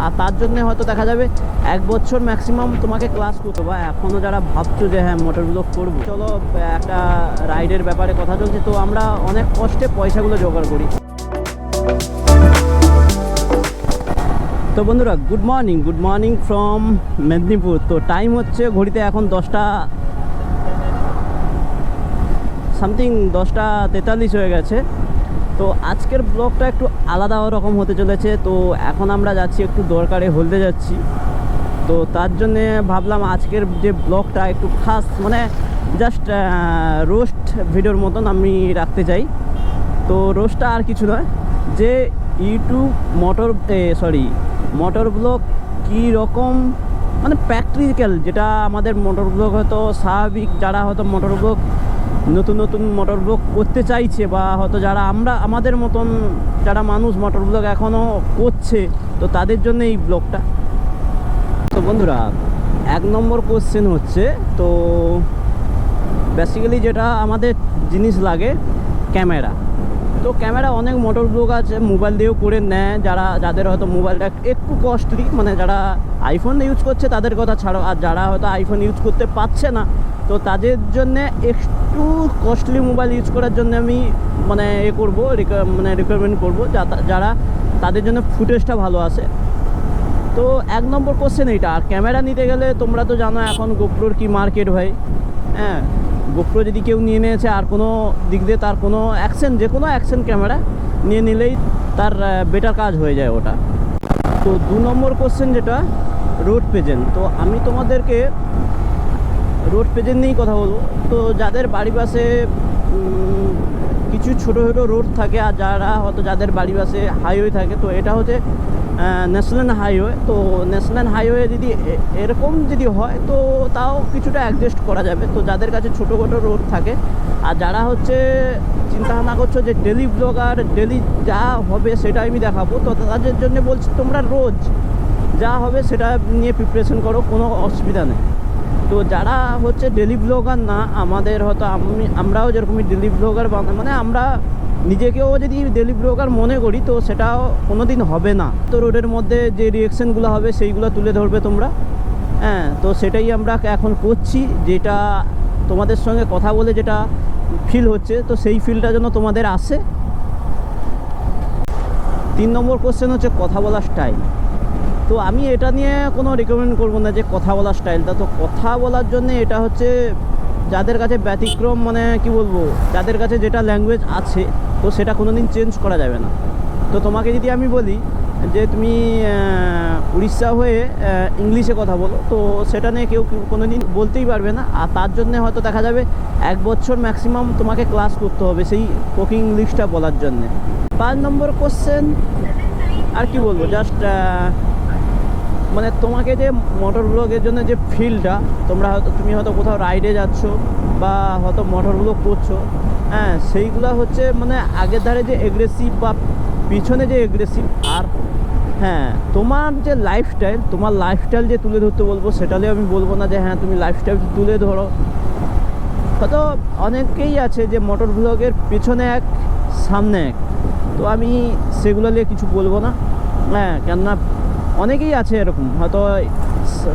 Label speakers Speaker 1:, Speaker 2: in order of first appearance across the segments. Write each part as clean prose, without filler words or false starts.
Speaker 1: আর তার জন্য হয়তো দেখা যাবে 1 বছর ম্যাক্সিমাম তোমাকে ক্লাস করতে বা এখনও যারা ভাবছো যে হ্যাঁ মোটর ব্লগ করবো, চলো একটা রাইডের ব্যাপারে কথা চলছে। তো আমরা অনেক কষ্টে পয়সাগুলো জোগাড় করি। তো বন্ধুরা গুড মর্নিং ফ্রম মেদিনীপুর। তো টাইম হচ্ছে ঘড়িতে এখন 10টা সামথিং, 10:43 হয়ে গেছে। তো আজকের ব্লগটা একটু আলাদা রকম হতে চলেছে। তো এখন আমরা যাচ্ছি একটু দরকারে হলদে যাচ্ছি। তো তার জন্যে ভাবলাম আজকের যে ব্লগটা একটু খাস, মানে জাস্ট রোস্ট ভিডিওর মতন আমি রাখতে চাই। তো রোস্টটা আর কিছু নয়, যে ইউটিউব মোটর ব্লগ কী রকম, মানে প্র্যাকটিক্যাল, যেটা আমাদের মোটর ব্লগ হয়তো স্বাভাবিক, যারা হয়তো মোটর ব্লগ নতুন মোটর ব্লগ করতে চাইছে, বা হয়তো যারা আমাদের মতন যারা মানুষ মোটর ব্লগ এখনও করছে, তো তাদের জন্য এই ব্লগটা। তো বন্ধুরা 1 নম্বর কোশ্চেন হচ্ছে, তো বেসিক্যালি যেটা আমাদের জিনিস লাগে ক্যামেরা। তো ক্যামেরা অনেক মোটর ব্লগ আছে মোবাইল দিয়েও করে নেয়, যাদের হয়তো মোবাইলটা একটু কস্টলি, মানে যারা আইফোন ইউজ করছে তাদের কথা ছাড়ো, আর যারা হয়তো আইফোন ইউজ করতে পারছে না, তো তাদের জন্যে একটু কস্টলি মোবাইল ইউজ করার জন্য আমি মানে রিকমেন্ড করবো, যারা তাদের জন্য ফুটেজটা ভালো আসে। তো 1 নম্বর কোশ্চেন এইটা। আর ক্যামেরা নিতে গেলে তোমরা তো জানো এখন গোপ্রোর কি মার্কেট ভাই। হ্যাঁ, গোপ্রো যদি কেউ নিয়ে নিয়েছে আর কোনো দিক দিয়ে তার কোনো যে কোনো অ্যাকশন ক্যামেরা নিয়ে নিলেই তার বেটার কাজ হয়ে যায় ওটা। তো 2 নম্বর কোশ্চেন যেটা রোড পেজেন্ট। তো আমি তোমাদেরকে রোড পেজেন্ট নিয়েই কথা বলবো। তো যাদের বাড়ি পাশে কিছু ছোটো রোড থাকে, আর যাদের বাড়ি পাশে হাইওয়ে থাকে, তো এটা হচ্ছে ন্যাশনাল হাইওয়ে। তো ন্যাশনাল হাইওয়ে যদি এরকম হয় তো তাও কিছুটা অ্যাডজাস্ট করা যাবে। তো যাদের কাছে ছোটোখাটো রোড থাকে, আর যারা হচ্ছে চিন্তাভাবনা করছো যে ডেলি ব্লগার, ডেলি যা হবে সেটা আমি দেখাবো, তো তাদের জন্য বলছি তোমরা রোজ যা হবে সেটা নিয়ে প্রিপারেশন করো, কোনো অসুবিধা নেই। তো যারা হচ্ছে ডেলি ব্লগার না, আমাদের হয়তো আমরাও যেরকমই ডেলি ব্লগার, মানে আমরা নিজেকেও যদি ডেলি ব্লগার মনে করি, তো সেটাও কোনো দিন হবে না। তো রোডের মধ্যে যে রিয়াকশানগুলো হবে সেইগুলো তুলে ধরবে তোমরা। হ্যাঁ, তো সেটাই আমরা এখন করছি, যেটা তোমাদের সঙ্গে কথা বলে যেটা ফিল হচ্ছে, তো সেই ফিলটা যেন তোমাদের আসে। 3 নম্বর কোশ্চেন হচ্ছে কথা বলার স্টাইল। তো আমি এটা নিয়ে কোনো রেকমেন্ড করবো না যে কথা বলার স্টাইলটা। তো কথা বলার জন্য এটা হচ্ছে যাদের কাছে ব্যতিক্রম, মানে কি বলবো, যাদের কাছে যেটা ল্যাঙ্গুয়েজ আছে, তো সেটা কোনো দিন চেঞ্জ করা যাবে না। তো তোমাকে যদি আমি বলি যে তুমি উড়িষ্যা হয়ে ইংলিশে কথা বলো, তো সেটা নিয়ে কেউ কোনো দিন বলতেই পারবে না। আর তার জন্য হয়তো দেখা যাবে 1 বছর ম্যাক্সিমাম তোমাকে ক্লাস করতে হবে সেই স্পোকিং ইংলিশটা বলার জন্যে। 5 নম্বর কোশ্চেন আর কি বলবো, জাস্ট মানে তোমাকে যে মোটর ব্লগের জন্য যে ফিলটা, তুমি হয়তো কোথাও রাইডে যাচ্ছ বা হয়তো মোটর ব্লগ করছো, হ্যাঁ, সেইগুলো হচ্ছে মানে আগের ধারে যে এগ্রেসিভ বা পিছনে যে এগ্রেসিভ, আর হ্যাঁ তোমার যে লাইফস্টাইল যে তুলে ধরতে বলবো, সেটালে আমি বলবো না যে হ্যাঁ তুমি লাইফস্টাইল তুলে ধরো। হয়তো অনেকেই আছে যে মোটর ব্লগের পিছনে এক সামনে এক, তো আমি সেগুলো নিয়ে কিছু বলবো না। হ্যাঁ, কেননা অনেকেই আছে এরকম, হয়তো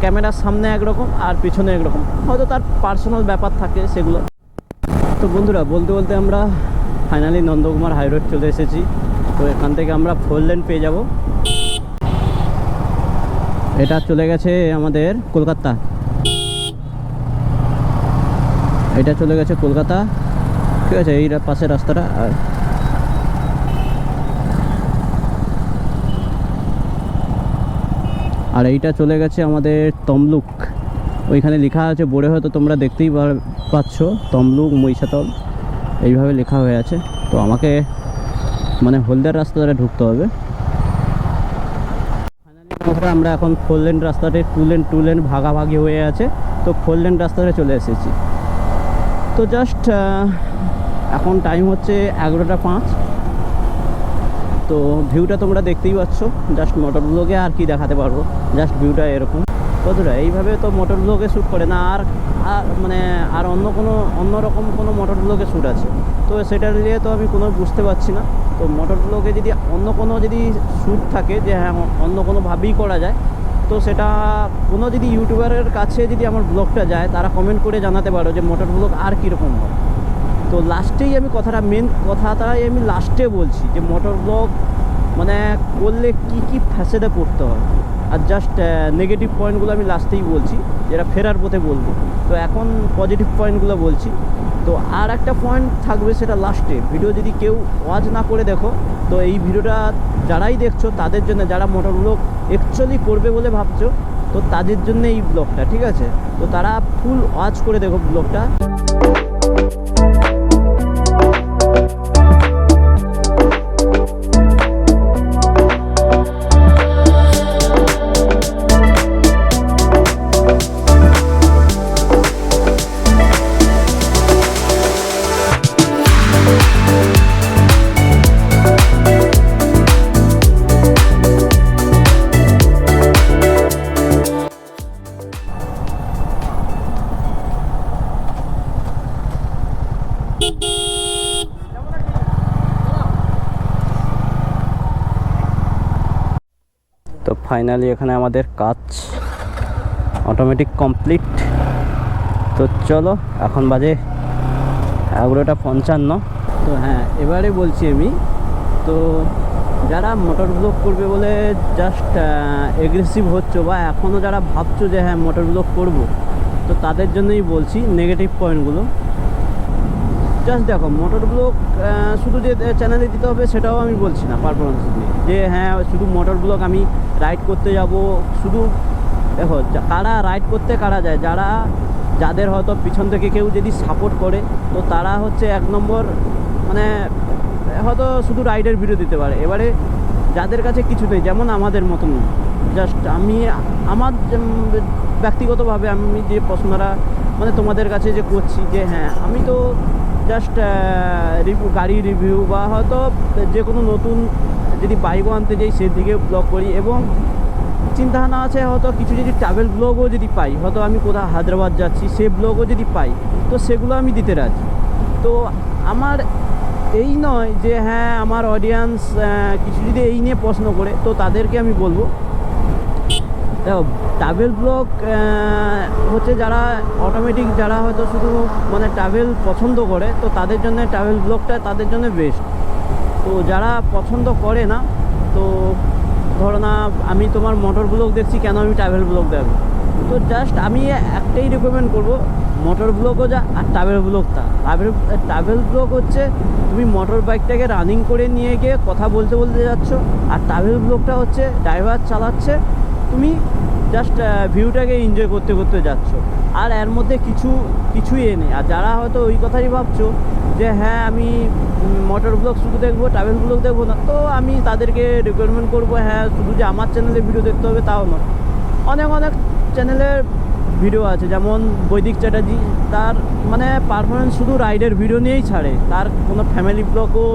Speaker 1: ক্যামেরার সামনে একরকম আর পিছনে একরকম, হয়তো তার পার্সোনাল ব্যাপার থাকে সেগুলো। তো বন্ধুরা বলতে বলতে আমরা ফাইনালি নন্দকুমার হাই রোড চলে এসেছি। তো এখান থেকে আমরা 4 লেন পেয়ে যাব। এটা চলে গেছে আমাদের কলকাতা, এটা চলে গেছে কলকাতা, ঠিক আছে, এই পাশের রাস্তাটা। আর এইটা চলে গেছে আমাদের তমলুক। ওইখানে লেখা আছে বোর্ডে, হয়তো তোমরা দেখতেই পাচ্ছ, তমলুক মহিষাতল এইভাবে লেখা হয়ে আছে। তো আমাকে মানে হলদিয়ার রাস্তা দ্বারা ঢুকতে হবে। ফাইনালি আমরা এখন 4 লেন রাস্তাতে 2 লেন ভাগাভাগি হয়ে আছে, তো 4 লেন রাস্তাতে চলে এসেছি। তো জাস্ট এখন টাইম হচ্ছে 11টা 5। তো ভিউটা তোমরা দেখতেই পাচ্ছ, জাস্ট মোটর ব্লগে আর কি দেখাতে পারবো, জাস্ট ভিউটা এরকম। বন্ধুরা এইভাবে তো মোটর ব্লগে শ্যুট করে না, আর মানে অন্য রকম কোনো মোটর ব্লগে শ্যুট আছে, তো সেটা নিয়ে তো আমি কোনো বুঝতে পারছি না। তো মোটর ব্লগে যদি অন্য কোনো যদি শ্যুট থাকে যে হ্যাঁ অন্য কোনোভাবেই করা যায়, তো সেটা কোনো যদি ইউটিউবারের কাছে যদি আমার ব্লগটা যায়, তারা কমেন্ট করে জানাতে পারো যে মোটর ব্লগ আর কীরকম হয়। তো লাস্টেই আমি মেন কথাটাই আমি লাস্টে বলছি যে মোটর ব্লগ মানে করলে কি ফ্যাসেটে পড়তে হয়, আর জাস্ট নেগেটিভ পয়েন্টগুলো আমি লাস্টেই বলছি, যেটা ফেরার পথে বলবো। তো এখন পজিটিভ পয়েন্টগুলো বলছি। তো আর একটা পয়েন্ট থাকবে, সেটা লাস্টে। ভিডিও যদি কেউ ওয়াচ না করে দেখো, তো এই ভিডিওটা যারাই দেখছো তাদের জন্য, যারা মোটর ব্লগ অ্যাকচুয়ালি করবে বলে ভাবছো, তো তাদের জন্য এই ব্লগটা, ঠিক আছে? তো তারা ফুল ওয়াচ করে দেখো ব্লগটা। তো ফাইনালি এখানে আমাদের কাজ অটোমেটিক কমপ্লিট। তো চলো, এখন বাজে 11:55। তো হ্যাঁ, এবারে বলছি আমি, তো যারা মোটর ব্লগ করবে বলে জাস্ট এগ্রেসিভ হচ্ছ, বা এখনও যারা ভাবছো যে হ্যাঁ মোটর ব্লগ করবো, তো তাদের জন্যই বলছি নেগেটিভ পয়েন্টগুলো। জাস্ট দেখো, মোটর ব্লগ শুধু যে চ্যানেলে দিতে হবে সেটাও আমি বলছি না পারফরমেন্স নিয়ে, যে হ্যাঁ শুধু মোটর ব্লগ আমি রাইড করতে যাব শুধু। দেখো, কারা রাইড করতে কারা যায়, যাদের হয়তো পিছন থেকে কেউ যদি সাপোর্ট করে, তো তারা হচ্ছে 1 নম্বর, মানে হয়তো শুধু রাইডের ভিডিও দিতে পারে। এবারে যাদের কাছে কিছু নেই, যেমন আমাদের মতন, জাস্ট আমার ব্যক্তিগতভাবে আমি যে প্রশ্নটা মানে তোমাদের কাছে যে করছি, যে হ্যাঁ আমি তো জাস্ট গাড়ি রিভিউ বা হয়তো যে কোনো নতুন যদি বাইকও আনতে যাই সেদিকে ব্লগ করি, এবং চিন্তাভাবনা আছে হয়তো কিছু যদি ট্রাভেল ব্লগও যদি পাই, হয়তো আমি কোথাও হায়দ্রাবাদ যাচ্ছি সে ব্লগও যদি পাই, তো সেগুলো আমি দিতে রাজি। তো আমার এই নয় যে হ্যাঁ আমার অডিয়েন্স কিছু যদি এই নিয়ে প্রশ্ন করে, তো তাদেরকে আমি বলবো, দেখো ট্রাভেল ব্লগ হচ্ছে যারা অটোমেটিক, যারা হয়তো শুধু মানে ট্রাভেল পছন্দ করে, তো তাদের জন্য ট্রাভেল ব্লগটা তাদের জন্য বেস্ট। তো যারা পছন্দ করে না, তো ধরো না আমি তোমার মোটর ব্লগ দেখছি, কেন আমি ট্রাভেল ব্লগ দেখবো? তো জাস্ট আমি একটাই রেকমেন্ড করবো, মোটর ব্লগও যা আর ট্রাভেল ব্লগ তা। ট্রাভেল ব্লগ হচ্ছে তুমি মোটর বাইকটাকে রানিং করে নিয়ে গিয়ে কথা বলতে বলতে যাচ্ছ, আর ট্রাভেল ব্লগটা হচ্ছে ড্রাইভার চালাচ্ছে, তুমি জাস্ট ভিউটাকে এনজয় করতে করতে যাচ্ছ, আর এর মধ্যে কিছুই নেই। আর যারা হয়তো ওই কথাই ভাবছো যে হ্যাঁ আমি মোটর ব্লগ শুধু দেখবো, ট্রাভেল ব্লগ দেখবো না, তো আমি তাদেরকে রিকমেন্ড করবো, হ্যাঁ শুধু যে আমার চ্যানেলে ভিডিও দেখতে হবে তাও নয়, অনেক চ্যানেলের ভিডিও আছে, যেমন বৈদিক চ্যাটার্জি, তার মানে পারফরমেন্স শুধু রাইডের ভিডিও নিয়েই ছাড়ে, তার কোনো ফ্যামিলি ব্লগও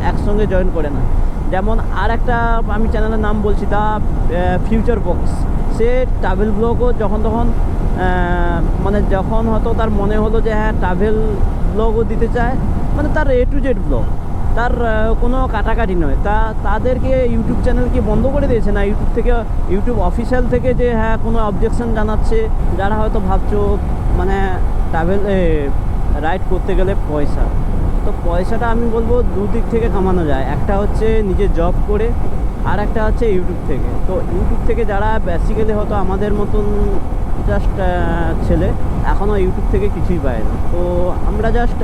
Speaker 1: একসঙ্গে জয়েন করে না। যেমন আর একটা আমি চ্যানেলের নাম বলছি, দা ফিউচার বক্স, সে ট্রাভেল ব্লগও যখন তখন মানে যখন হয়তো তার মনে হলো যে হ্যাঁ ট্রাভেল ব্লগও দিতে চায়, মানে তার A to Z ব্লগ, তার কোনো কাটাকাটি নয়, তাদেরকে ইউটিউব চ্যানেল কি বন্ধ করে দিয়েছে না, ইউটিউব অফিসিয়াল থেকে যে হ্যাঁ কোনো অবজেকশন জানাচ্ছে। যারা হয়তো ভাবছো মানে ট্রাভেল রাইড করতে গেলে পয়সা, তো পয়সাটা আমি বলবো দুদিক থেকে কামানো যায়, একটা হচ্ছে নিজে জব করে, আর একটা হচ্ছে ইউটিউব থেকে। তো ইউটিউব থেকে যারা বেসিক্যালি হয়তো আমাদের মতন জাস্ট ছেলে এখনও ইউটিউব থেকে কিছুই পায় না, তো আমরা জাস্ট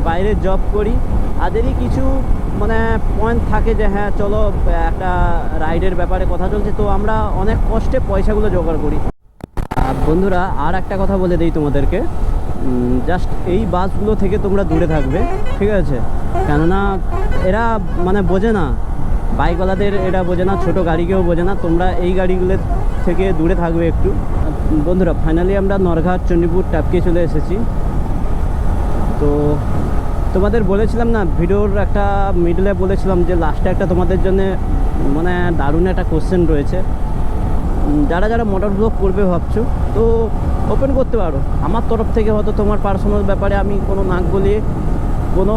Speaker 1: বাইরে জব করি, আদেরই কিছু মানে পয়েন্ট থাকে যে হ্যাঁ চলো একটা রাইডের ব্যাপারে কথা চলছে, তো আমরা অনেক কষ্টে পয়সাগুলো জোগাড় করি। আর বন্ধুরা, আর একটা কথা বলে দিই তোমাদেরকে, জাস্ট এই বাসগুলো থেকে তোমরা দূরে থাকবে, ঠিক আছে? কেননা এরা মানে বোঝে না, বাইকওয়ালাদের এরা বোঝে না, ছোটো গাড়িকেও বোঝে না, তোমরা এই গাড়িগুলোর থেকে দূরে থাকবে একটু। বন্ধুরা, ফাইনালি আমরা নরঘাট চণ্ডীপুর টপকে চলে এসেছি। তো তোমাদের বলেছিলাম না ভিডিওর একটা মিডলে বলেছিলাম যে লাস্টে একটা তোমাদের জন্য মানে দারুণ একটা কোশ্চেন রয়েছে, যারা মোটর ব্লগ করবে ভাবছো, তো ওপেন করতে পারো। আমার তরফ থেকে হয়তো তোমার পার্সোনাল ব্যাপারে আমি কোনো নাক গলিয়ে কোনো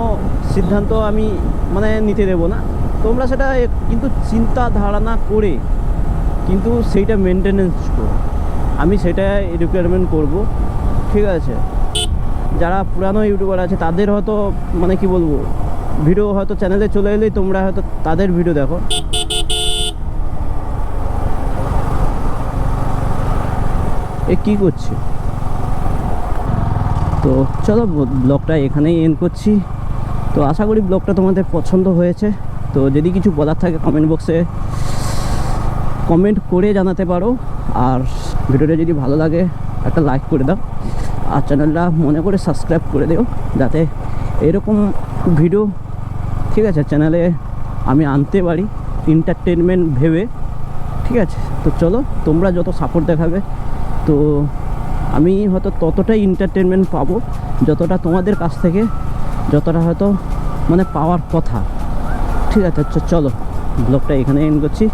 Speaker 1: সিদ্ধান্ত আমি মানে নিতে দেবো না, তোমরা সেটা কিন্তু চিন্তা ধারণা করে কিন্তু সেইটা মেনটেনেন্স করো, আমি সেটা রিকোয়ারমেন্ট করব। ঠিক আছে, যারা পুরানো ইউটিউবার আছে তাদের হয়তো মানে কি বলবো, ভিডিও হয়তো চ্যানেলে চলে এলেই তোমরা হয়তো তাদের ভিডিও দেখো। এ কী করছে? তো চলো ব্লগটা এখানেই এন্ড করছি। তো আশা করি ব্লগটা তোমাদের পছন্দ হয়েছে। তো যদি কিছু বলার থাকে কমেন্ট বক্সে কমেন্ট করে জানাতে পারো। আর ভিডিওটা যদি ভালো লাগে একটা লাইক করে দাও, আর চ্যানেলটা মনে করে সাবস্ক্রাইব করে দিও, যাতে এরকম ভিডিও, ঠিক আছে, চ্যানেলে আমি আনতে পারি এন্টারটেনমেন্ট ভেবে। ঠিক আছে, তো চলো তোমরা যত সাপোর্ট দেখাবে তো আমি হয়তো ততটাই এন্টারটেনমেন্ট পাবো, যতটা তোমাদের কাছ থেকে যতটা হয়তো মানে পাওয়ার কথা। ঠিক আছে, চলো ব্লগটা এখানে এন্ড করছি।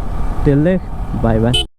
Speaker 1: টেল বাই বাই।